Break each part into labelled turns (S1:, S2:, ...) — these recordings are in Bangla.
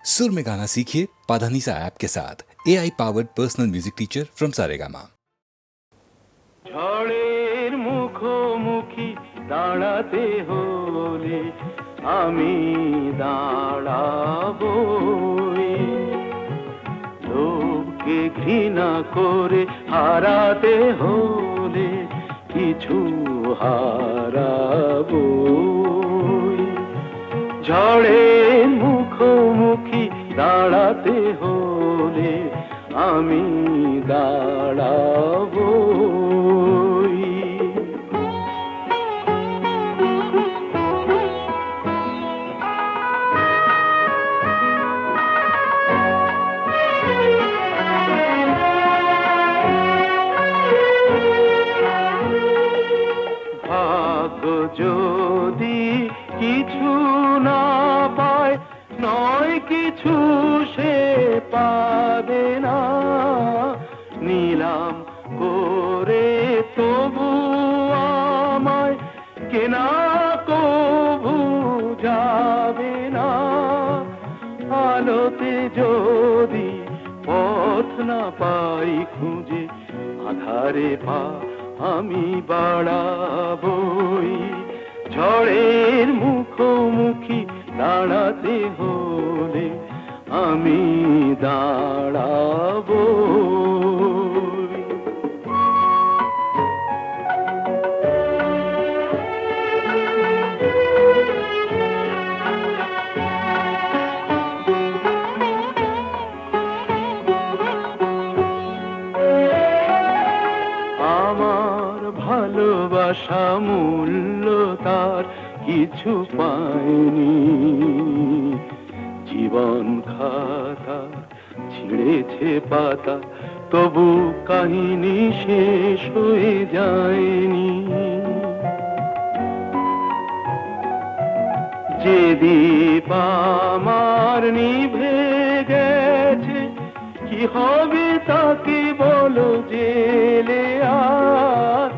S1: सुर में गाना सीखिए पाधानीसा ऐप के साथ। AI powered personal music teacher from Saregama.
S2: ঝড়ের মুখোমুখি দাঁড়াতে হলে আমি দাঁড়াবই, লোককে ঘৃণা করে হারাতে হলে কিছু হারাবই। ঝড়ের মুখোমুখি দাঁড়াতে হলে আমি দাঁড়াবই। ভাগ্য যদি কিছু না পায়, নয় কিছু সে পাবে না, নিলাম করে তবু আমায় কেনা কবু যাবে না। আলোতে যদি পথ না পাই খুঁজে, আধারে পা আমি বাড়াবই। ঝড়ের মুখোমুখি দাঁড়াতে হলে আমি দাঁড়াবই। আমার ভালোবাসা মূল্য তার কিছু পায়নি, জীবন খাতা ছিঁড়েছে পাতা, তবু কাহিনী শেষ হয়ে যায়নি। যে দীপ আমার নিভে গেছে, কি হবে তাকে বলো জেলে আর,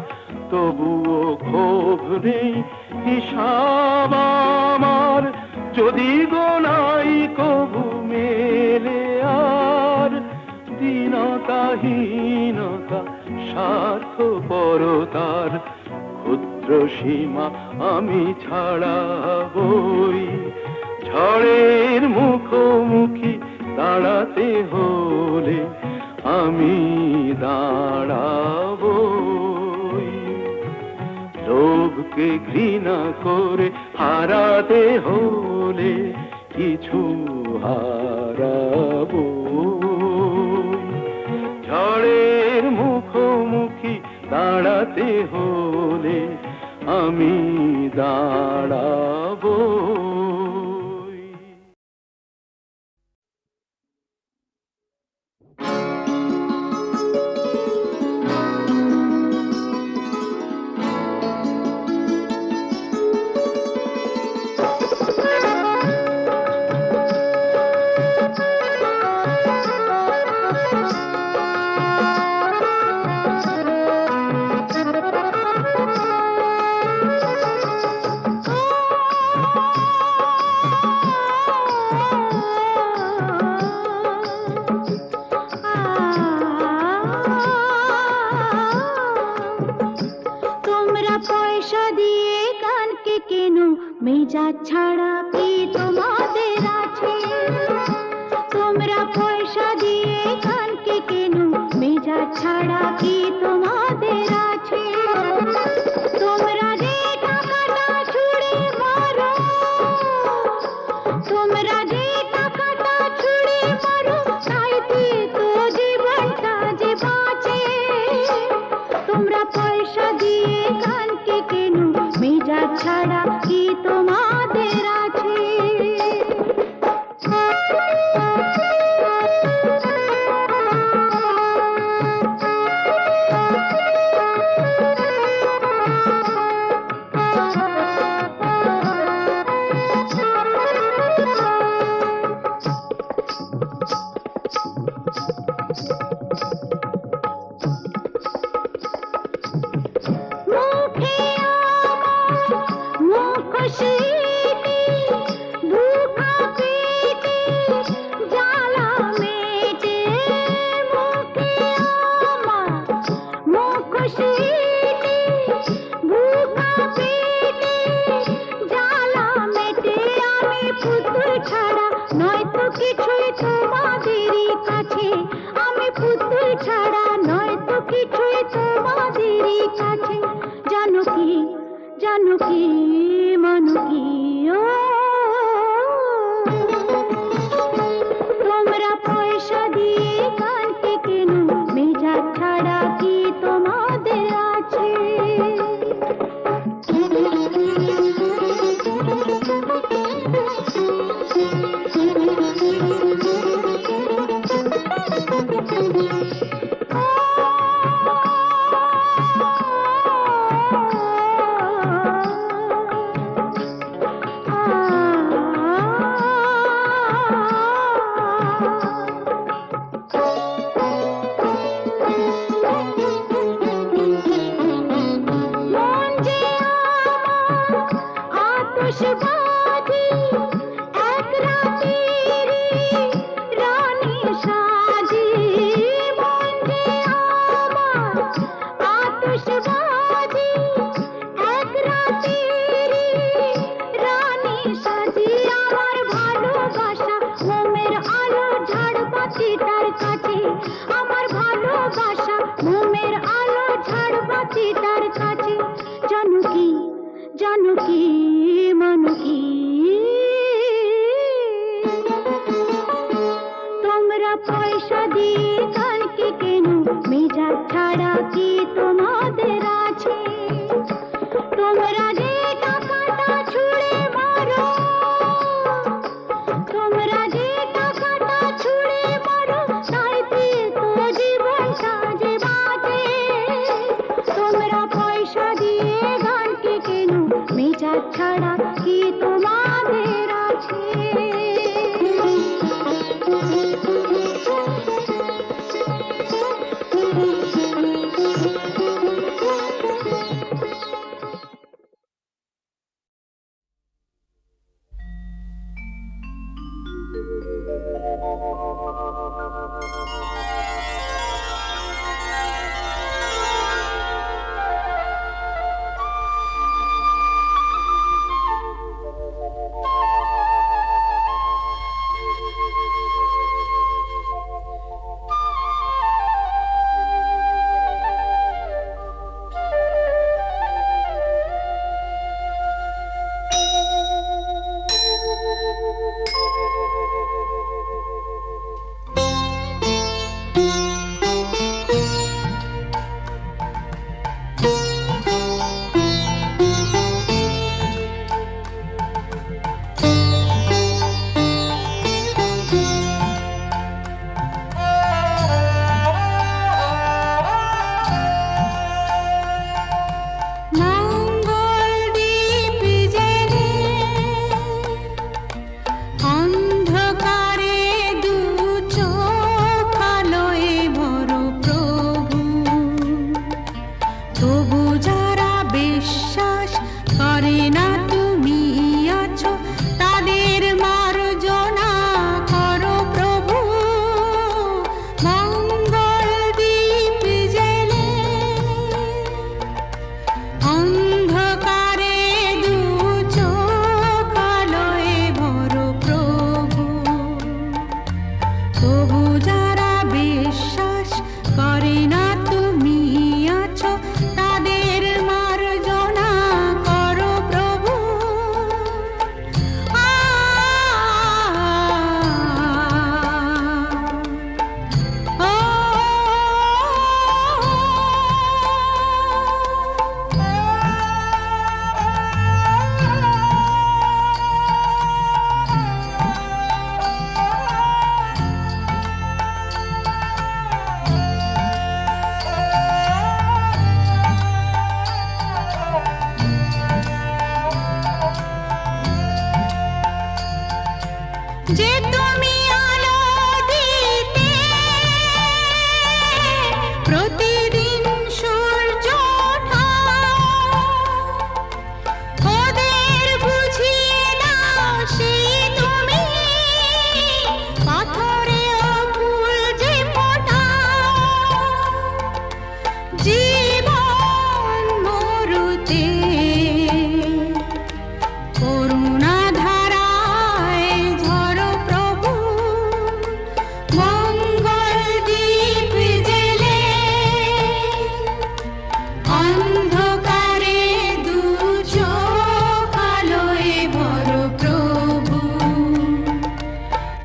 S2: তবুও ক্ষোভ নেই হিসাব আমার, যদি গোনাই কবু মেলে আর। দীনতাহীনতা স্বার্থপরতার ক্ষুদ্র সীমা আমি ছাড়াবই। ঝড়ের মুখোমুখি দাঁড়াতে হলে আমি দাঁড়াবই। লোভকে ঘৃণা করে হারাতে হলে কিছু হারাবই। ঝড়ের মুখোমুখি দাঁড়াতে হলে আমি দাঁড়াবই।
S3: মেজাজ ছাড়া কি তোমাদের আছে? তোমরা পয়সা দিয়ে কানকে কেন, মেজাজ ছাড়া কি তোমাদের আছে? তোমরা যে টাকাটা ছুঁড়ে মারো, তোমরা যে টাকাটা ছুঁড়ে মারো, তাইতে তো জীবনটা যে বাঁচে। তোমরা পয়সা দিয়ে কানকে কেন, মেজাজ ছাড়া কি তোমাদের আছে? পুতুল ছাড়া নয় তো কিছুই তোমাদেরই কাছে। জানো কি মন কি ও, তোমরা পয়সা দিয়ে গানকে কেন, মেজাজ ছাড়া কি তোমাদের আছে? মন যে আমার আতশবাজি, এক রাতেরই রানী সাজি। মন যে আমার আতশবাজি, এক রাতেরই রানী সাজি। আমার ভালোবাসা মোমের আলো ঝাড়বাতিটার কাছে, আমার ভালোবাসা মোমের আলো ঝাড়বাতিটার কাছে। জানো কি মন কি, তোমরা পয়সা দিয়ে গানকে কেন, মেজাজ ছাড়া কি তোমাদের আছে? তোমরা যে টাকাটা ছুঁড়ে মারো, তোমরা যে টাকাটা ছুঁড়ে মারো, তাইতে তো জীবনটা যে বাঁচে। তোমরা পয়সা দিয়ে গানকে কেন, মেজাজ ছাড়া কি তোমাদের আছে?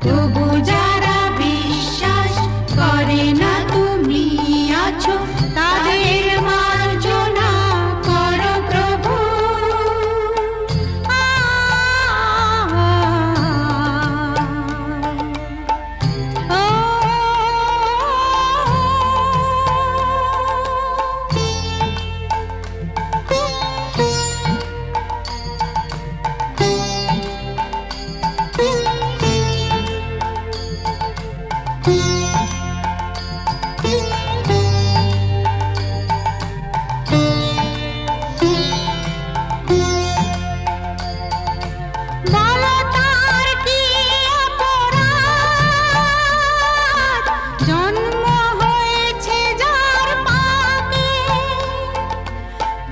S3: তবু যারা বিশ্বাস করে না তুমি আছো তাদের মার্জনা করো প্রভু। বলো তার কি অপরাধ, জন্ম হয়েছে যার পাপে,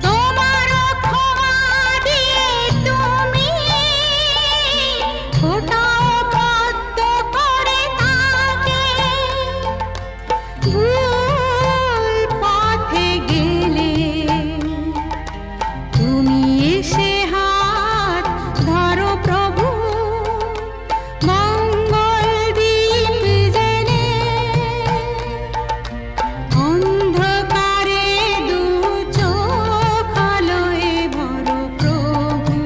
S3: তোমারও ক্ষমা দিয়ে তুমি ফোটাও পদ্ম করে তাকে। ভুল পথে গেলে তুমি এসে হাত ধরো প্রভু, মঙ্গল দ্বীপ জেলে অন্ধকারে দু চোখ আলোয় ভরো প্রভু।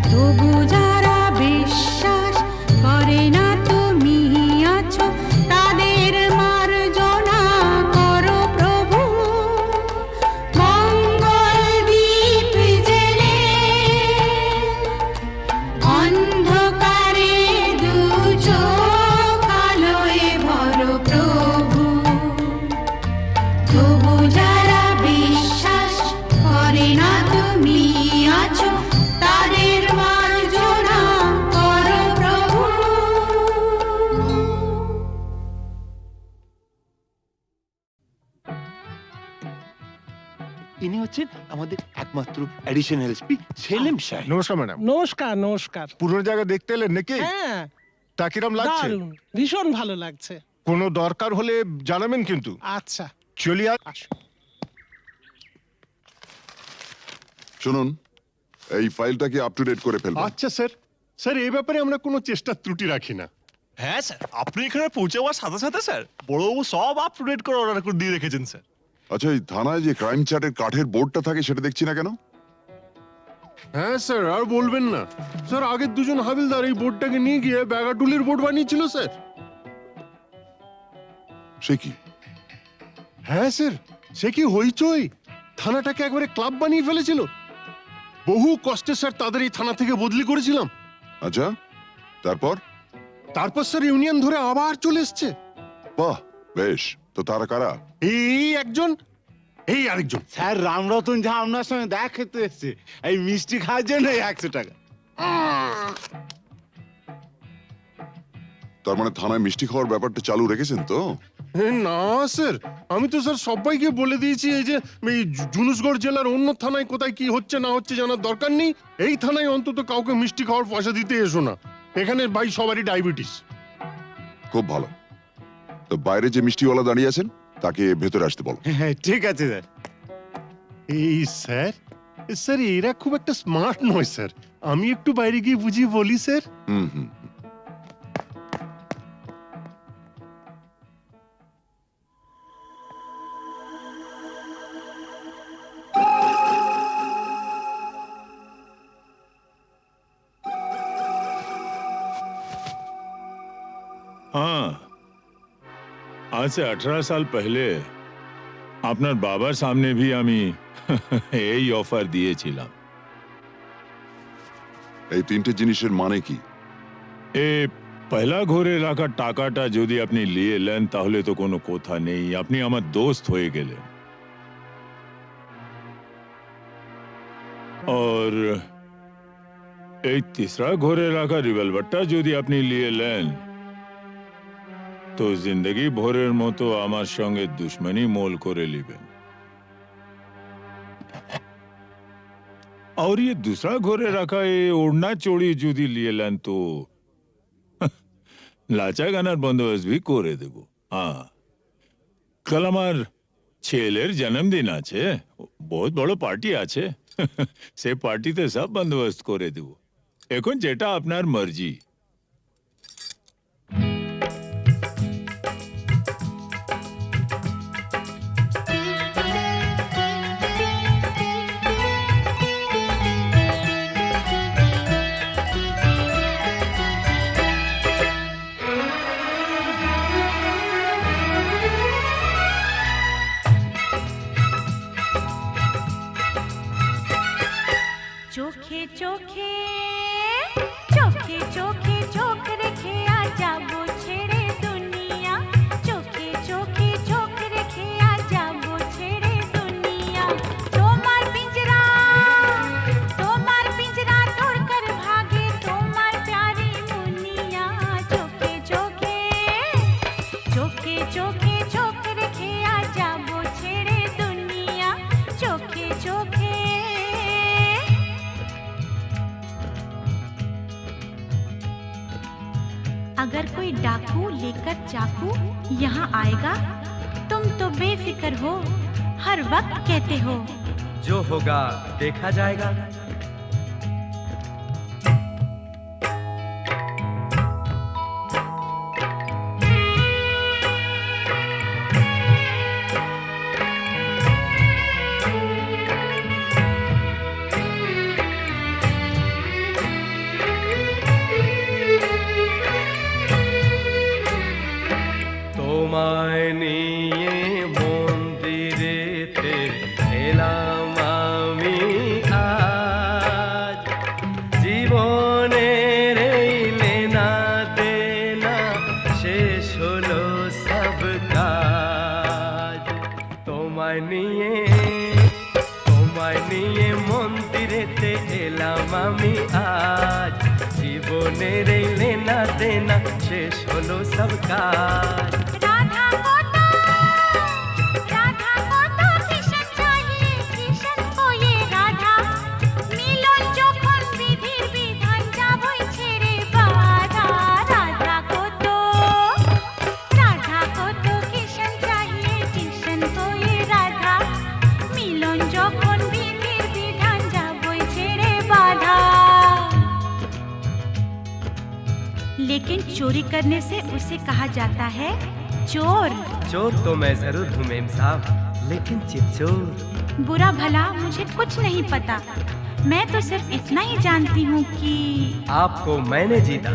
S3: তবু যারা বিশ্বাস করে না তুমি আছো তাদের মার্জনা করো প্রভু, মঙ্গল দ্বীপ জেলে অন্ধকারে দু চোখ আলোয় ভরো প্রভু। তবু যারা বিশ্বাস করে না তুমি আছো তাদের মার্জনা করো প্রভু।
S4: ইনি হচ্ছেন আমাদের একমাত্র অ্যাডিশনাল এসপি সেলিম সাহেব।
S5: নমস্কার ম্যাডাম।
S6: নমস্কার নমস্কার।
S5: পুরনো জায়গা দেখতে এলেন নাকি?
S6: হ্যাঁ,
S5: তা কিরম লাগছে?
S6: দারুণ, ভীষণ ভালো লাগছে।
S5: কোনো দরকার হলে জানাবেন কিন্তু।
S6: আচ্ছা,
S5: চলি আর
S6: আসুন।
S7: শুনুন, এই ফাইলটা কি আপ টু ডেট করে ফেলবেন?
S5: আচ্ছা স্যার। স্যার এই ব্যাপারে আমরা কোনো চেষ্টা ত্রুটি রাখি না।
S4: হ্যাঁ স্যার, আপনি এখানে পৌঁছে যাওয়ার সাথে সাথে স্যার বড়বাবু সব আপ টু ডেট করে অর্ডার করে দিয়ে রেখেছেন স্যার।
S7: আচ্ছা, এই থানায় যে ক্রাইম চ্যাটের কাঠের বোর্ডটা থাকে সেটা দেখছি না কেন?
S5: হ্যাঁ স্যার, আর বলবেন না স্যার, আগের দুজন হাবিলদার এই বোর্ডটাকে নিয়ে গিয়ে ব্যাগাটুলির বোর্ড বানিয়েছিল স্যার।
S7: সে কি?
S5: হ্যাঁ স্যার, সে কি হইচই, থানাটাকে একবারে ক্লাব বানিয়ে ফেলেছিল। বহু কষ্টে স্যার তাদের এই থানা থেকে বদলি করেছিলাম।
S7: আচ্ছা, তারপর?
S5: তারপর স্যার ইউনিয়ন ধরে আবার চলে এসছে।
S7: বাহ, বেশ। তো তারা কারা?
S5: এই একজন, এই আরেকজন।
S4: স্যার রামরতন যা আপনার সঙ্গে দেখা খেতে এসছে এই মিষ্টি খাওয়ার জন্য 100 টাকা।
S7: তার মানে থানায় মিষ্টি খাওয়ার ব্যাপারটা চালু রেখেছেন তো?
S5: না স্যার, আমি তো স্যার সবাইকে বলে দিয়েছি এই যে এই জুনুসগড় জেলার অন্য থানায় কোথায় কি হচ্ছে না হচ্ছে জানার দরকার নেই। এই থানায় অন্তত কাউকে মিষ্টি খাওয়ার পয়সা দিতে এসো না। এখানে ভাই সবারই ডায়াবেটিস।
S7: খুব ভালো। তো বাইরে যে মিষ্টিওয়ালা দাঁড়িয়ে আছেন তাকে ভেতরে আসতে বলো।
S4: হ্যাঁ ঠিক আছে স্যার।
S5: এই স্যার, স্যার এরা খুব একটা স্মার্ট নয় স্যার। আমি একটু বাইরে গিয়ে বুঝিয়ে বলি স্যার।
S7: হুম হুম।
S8: हाँ, आज से 18 साल पहले আপনার বাবার সামনে भी আমি এই অফার দিয়েছিলাম।
S7: এই তিনটে জিনিসের মানে কি?
S8: এ পয়লা ঘরে রাখা টাকাটা যদি আপনি নিয়ে নেন তাহলে তো কোনো কথা নেই, আপনি আমার দোস্ত হয়ে গেলেন। और এই तीसरा ঘরে রাখা রিভলভারটা যদি আপনি নিয়ে নেন তো जिंदगी ভরের মতো আমার সঙ্গে দুশমনি মোল করে নেবেন। और ये दूसरा घरे रखा ये ओढ़ना चोड़ी जुदी लिए लेन तो लाचा गानार बंदोबस्त भी करे देबो। हाँ, कल আমার ছেলের জন্মদিন আছে, বহুত বড় পার্টি আছে, সে পার্টিতে সব বন্দোবস্ত করে দেব। এখন যেটা আপনার মর্জি।
S3: अगर कोई डाकू लेकर चाकू यहाँ आएगा, तुम तो बेफिक्र हो, हर वक्त कहते हो
S2: जो होगा देखा जाएगा। তোমায় নিয়ে মন্দিরেতে এলাম আমি আজ, জীবনের এই লেনা দেনা শেষ হলো সব কাজ। তোমায় নিয়ে মন্দিরেতে এলাম আমি আজ, জীবনের এই লেনা দেনা শেষ হলো সব কাজ।
S3: राधा को तो किशन चाहिए, किशन को ये राधा, मिलन যখন বিধির বিধান যাবই ছেড়ে বাধা। राधा को तो किशन चाहिए, किशन को ये राधा, मिलन যখন বিধির বিধান যাবই ছেড়ে বাধা। लेकिन चोरी करने से उसे कहा जाता है चोर।
S2: चोर तो मैं जरूर हूँ मेम साहब, लेकिन चितचोर।
S3: बुरा भला मुझे कुछ नहीं पता, मैं तो सिर्फ इतना ही जानती हूँ कि
S2: आपको मैंने जीता।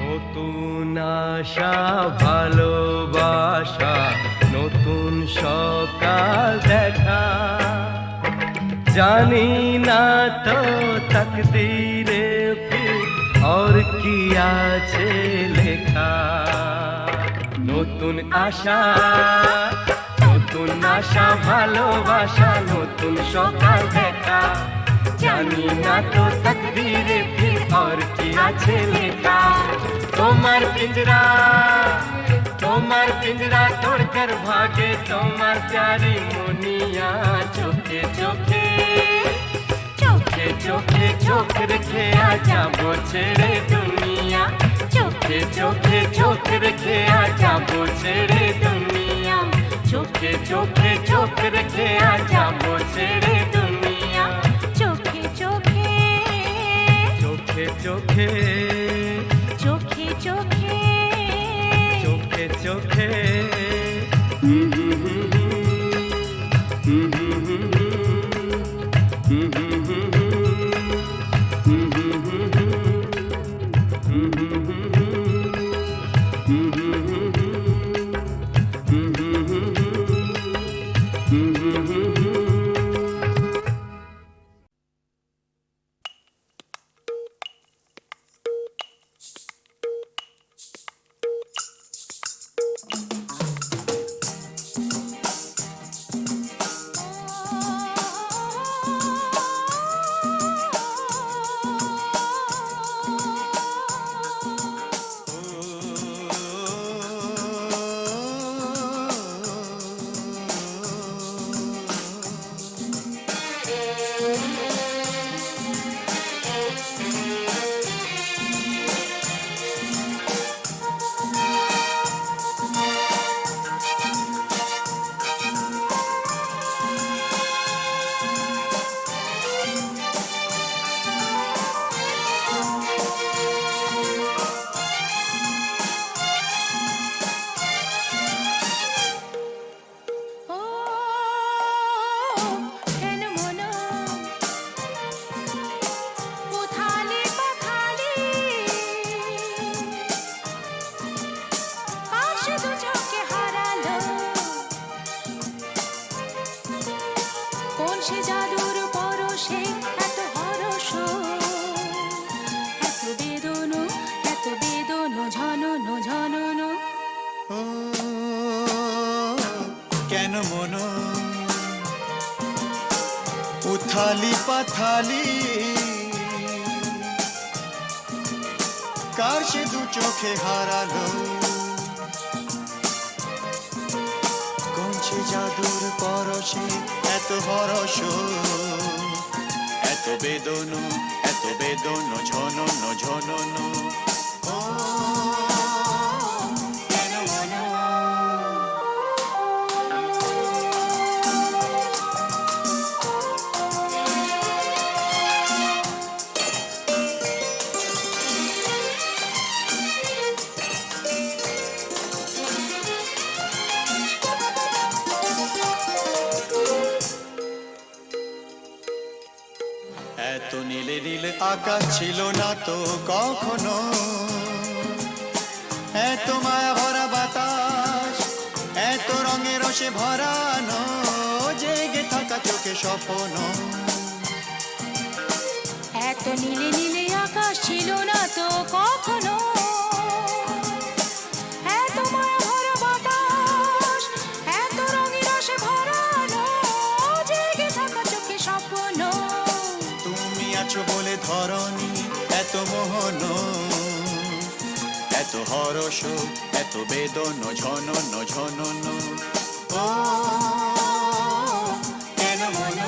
S2: নতুন আশা ভালোবাসা, নতুন সকাল দেখা, জানি না তো তকদীরে ফির और কি আছে লেখা। নতুন আশা ভালোবাসা, নতুন সকাল দেখা, জানি না তো তকদীরে ফির और কি আছে লেখা। তোমার পিঞ্জরা तोड़कर भागे তোমার प्यारी मुनिया, চোখে চোখে চোখ রেখে আজাবো ছেড়ে দুনিয়া, চোখে চোখ রেখে আজাবো ছেড়ে দুনিয়া, চোখে রেখে আজাবো ছেড়ে দুনিয়া, চোখে চোখে
S9: উথালি পাথালি কার সে দু চোখে হারালো কোন সে জাদুর পরশে এত হরস এত বেদন ঝনন ঝনন ও কেন মন এত নীলে নীলে আকাশ ছিল না তো কখনো এত মায়া ভরা বাতাস এত রঙে রসে ভরানো জেগে থাকা চোখে স্বপ্ন
S3: এত নীলে নীলে আকাশ ছিল না তো কখনো এত মায়া ভরা বাতাস এত রঙে রসে ভরানো জেগে থাকা চোখে স্বপ্ন
S9: তুমি আছো বলে ধরনি এত মোহন এত হরস এত বেদন ঝনন ঝনন ও কেন মন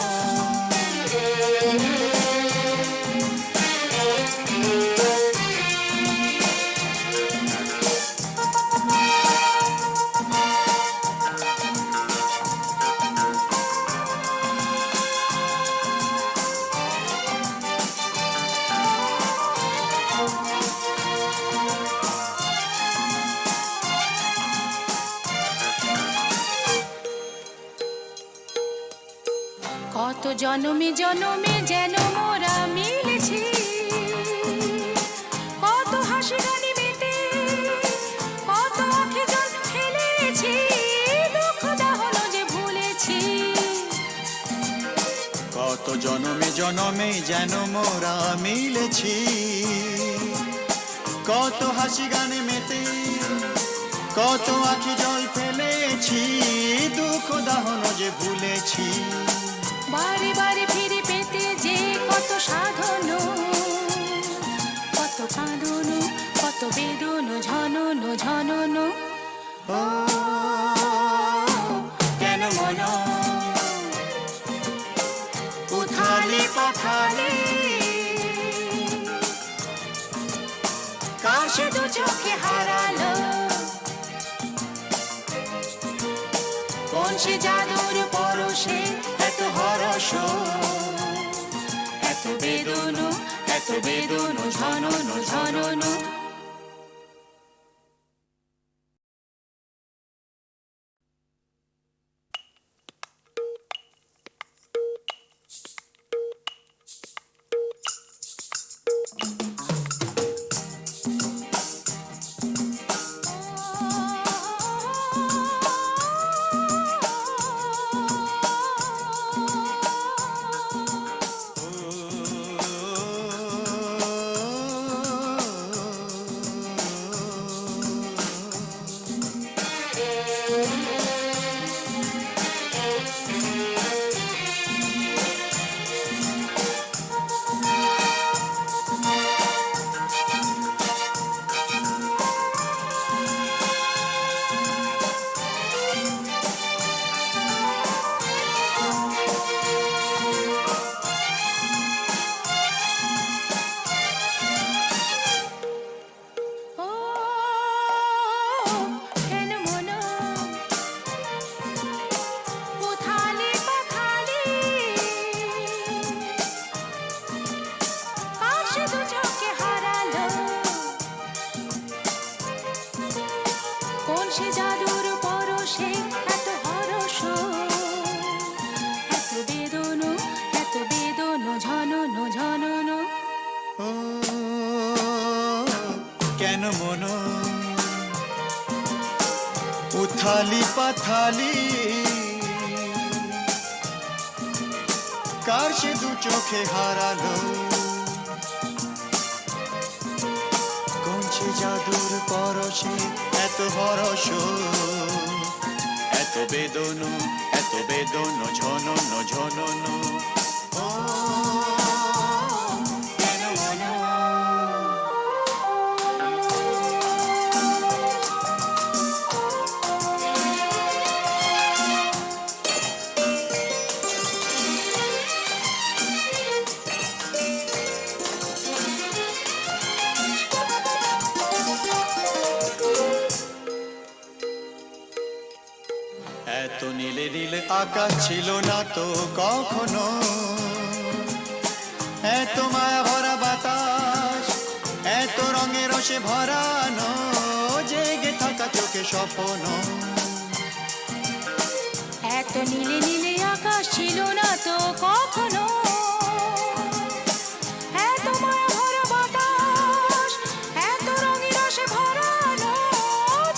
S3: কত জনমে জনমে যেন মোরা মিলেছি কত হাসি গানি মেতে কত আঁখি জল ফেলেছি দুঃখ দাহনো যে ভুলেছি
S9: কত জনমে জনমে যেন মোরা মিলেছি কত হাসি গানে মেতে কত আঁখি জল ফেলেছি দুঃখ দাহন যে ভুলেছি
S3: বারে বারে ফিরে পেতে যে কত সাধন কত কাঁদন কত বেদন ঝনন ঝনন
S9: ও কেন মন উথালি পাথালি
S3: কার সে দু চোখে হারালো কোন সে জাদুর পরশে
S9: এত হরস এত বেদন
S3: ঝনন ঝনন সে জাদুর পরশে এত হরস এত বেদন ঝনন ঝনন
S9: ও কেন মন উথালি পাথালি কার সে দু চোখে হারালো কোন সে জাদুর পরশে এত হরস এত বেদন ঝনন ঝনন ও আকাশ ছিল না তো কখনো, এত মায়া ভরা বাতাস, এত রঙে রসে ভরানো, জেগে থাকা চোখে স্বপ্ন।
S3: এত নীলে নীলে আকাশ ছিল না তো কখনো, এত মায়া ভরা বাতাস, এত রঙে রসে ভরানো,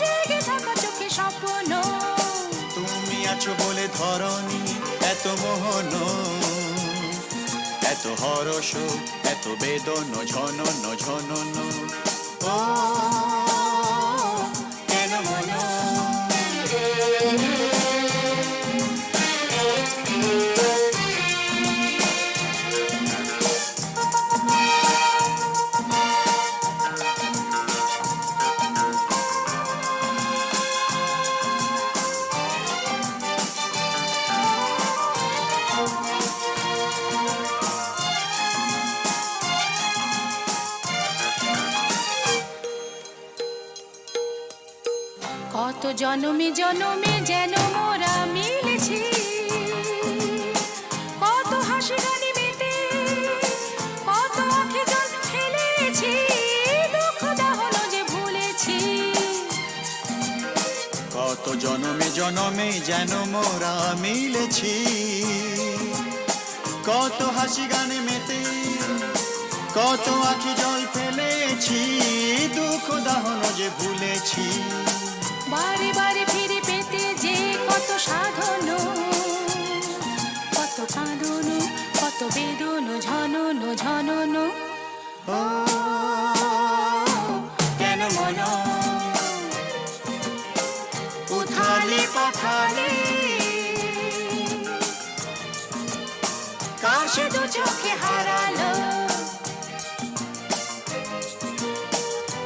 S3: জেগে থাকা চোখে স্বপ্ন।
S9: তুমি আছো বলে ধরনি এত মোহন, এত হরস, এত বেদন ঝনন ঝনন। ও কেন মন
S3: কত জনমে জনমে যেন মোরা মিলেছি, কত হাসি গানে মেতে, কত আঁখে জল ফেলেছি, দুঃখ দাহন যে ভুলেছি।
S9: কত জনমে জনমে যেন মোরা মিলেছি, কত হাসি গানে মেতে, কত আঁখি জল ফেলেছি, দুঃখ দাহন যে ভুলেছি।
S3: বারে বারে ফিরে পেতে যে কত সাধন, কত কাঁদন, কত বেদন ঝনন ঝনন।
S9: ও কেন মন উথালে পাথালে,
S3: কার সে দু চোখে হারালো,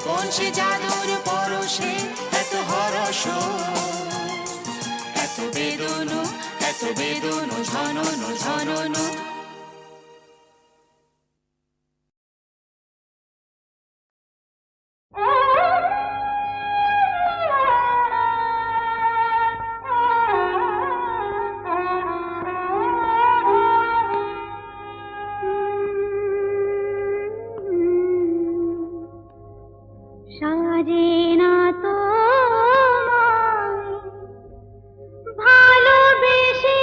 S3: কোন সে জাদুর পরশে
S9: এত হরস,
S3: এত বেদন, এত বেদন ঝনন ঝনন।
S10: সাজে না তোমায় ভালোবেসে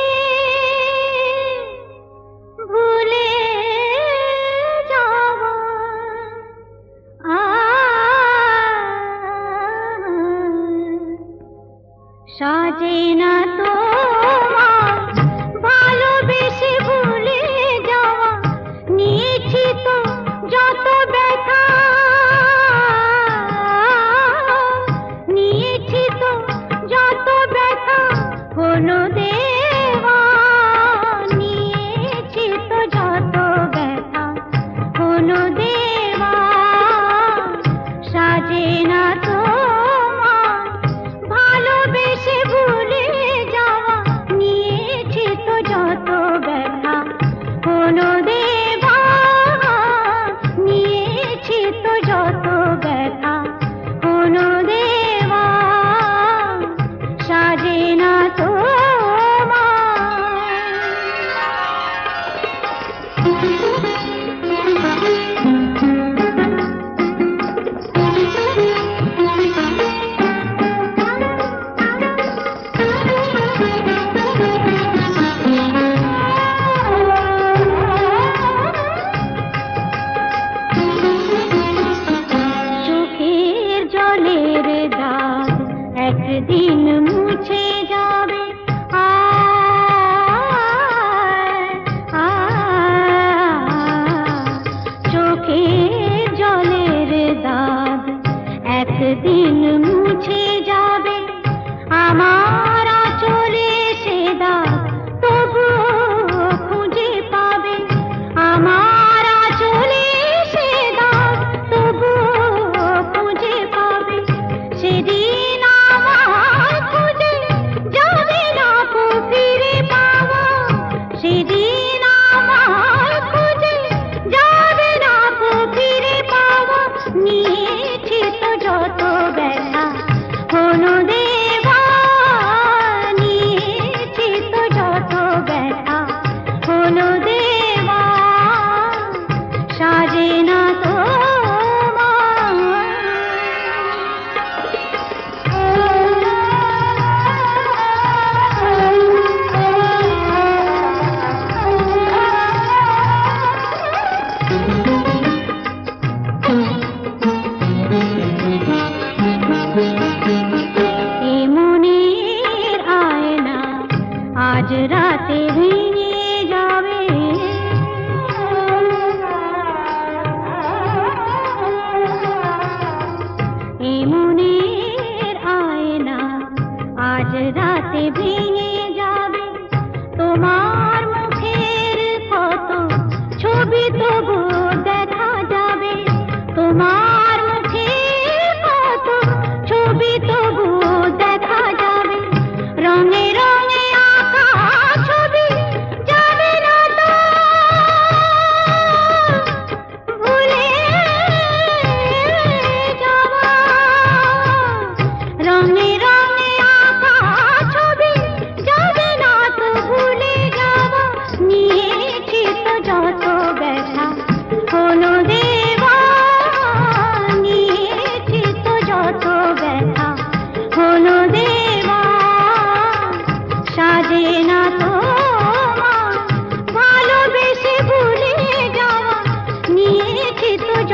S10: ভুলে যাওয়া, সাজে না তোমায় ভালোবেসে ভুলে যাওয়া, নিয়েছি তো যত ব্যথা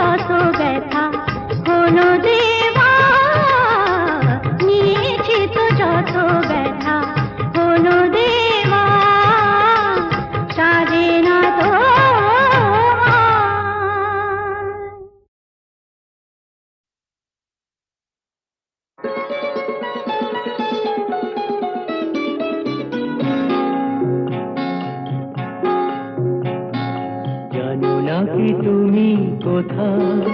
S10: কত ব্যথা হলো দেওয়া, নিয়েছি তো যত ব্যথা হলো দেওয়া, সাজে না তো
S2: জানো নাকি তুমি কোথায়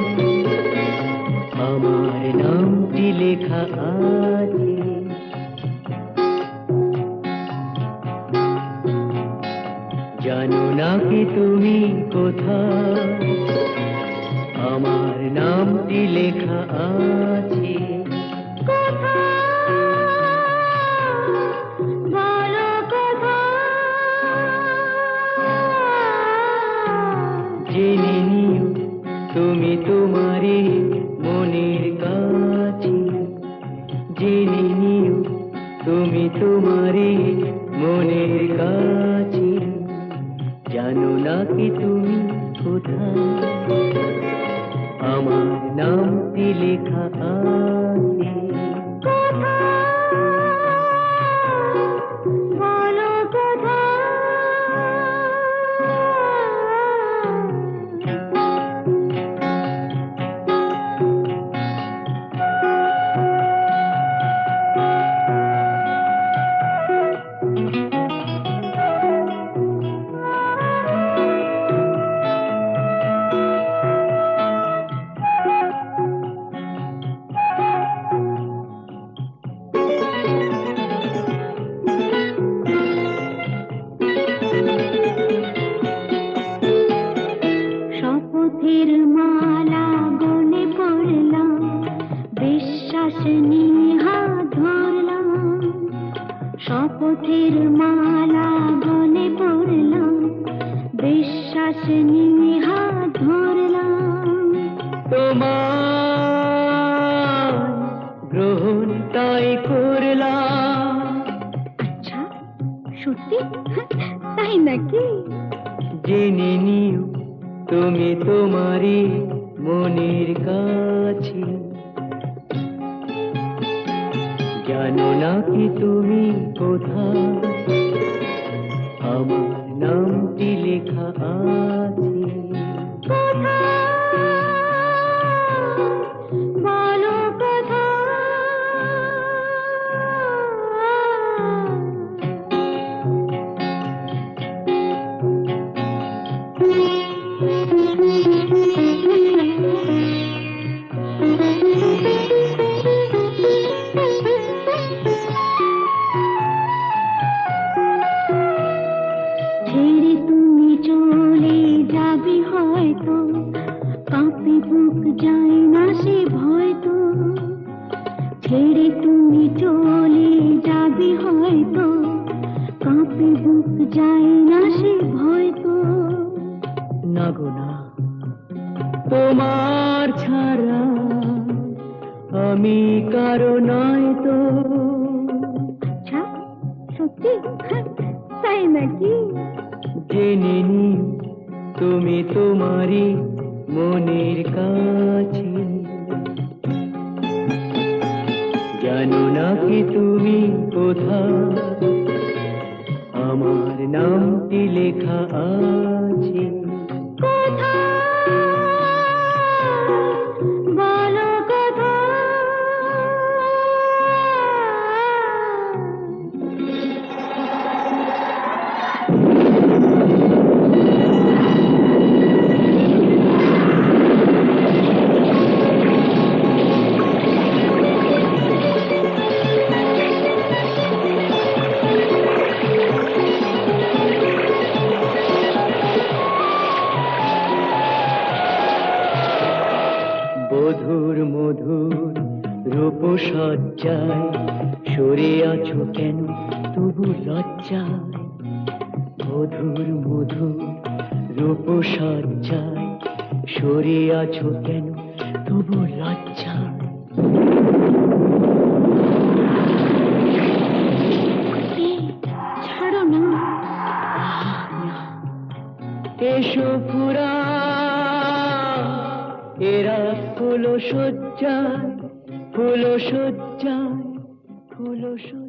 S2: আমার নামটি লেখা আছে? জানো নাকি তুমি কোথায় আমার নামটি লেখা আছে?
S10: বলো কোথায়?
S2: জেনে নিও তুমি তোমারই মনের কাছে, জেনে নিও তুমি তোমারই মনের কাছে। জানো নাকি তুমি কোথায় আমার নামটি লেখা আছে?
S10: বলো কোথায়? শপথের মালা গলে পড়লাম, বিশ্বাস নিয়ে হাত ধরলাম। শপথের মালা গলে পড়লাম, বিশ্বাস নিয়ে হাত ধরলাম।
S2: তোমার গ্রহণ তাই করলাম।
S10: আচ্ছা, সত্যি? তাই নাকি?
S2: জেনে নিও তুমি তোমারই মনের কাছে। জানো নাকি তুমি কোথায় আমার নামটি লেখা আছে?
S10: বলো কোথায়? ছেড়ে তুমি চলে যাবে হয়তো, কাঁপে বুক যায় না সে ভয় তো। ছেড়ে তুমি চলে যাবে হয়তো, কাঁপে বুক যায় না সে ভয় তো।
S2: না গো না, তোমার ছাড়া আমি কারো নয় তো।
S10: আচ্ছা, সত্যি? তাই নাকি?
S2: জেনে নিও তুমি তোমারই মনের কাছে। জানো নাকি তুমি কোথায় আমার নামটি লেখা আছে?
S10: বলো কোথায়?
S2: মধুর মধুর রূপসজ্জায় সরে আছো কেন তবু লজ্জায়? মধুর মধুর রূপসজ্জায় সরে আছো কেন তবু লজ্জায়?
S10: ছাড়ো না।
S2: এসো ফুরা
S11: এরা ফুল সজ্জায় ফুল সজ্জায় ফুল সজ্জায়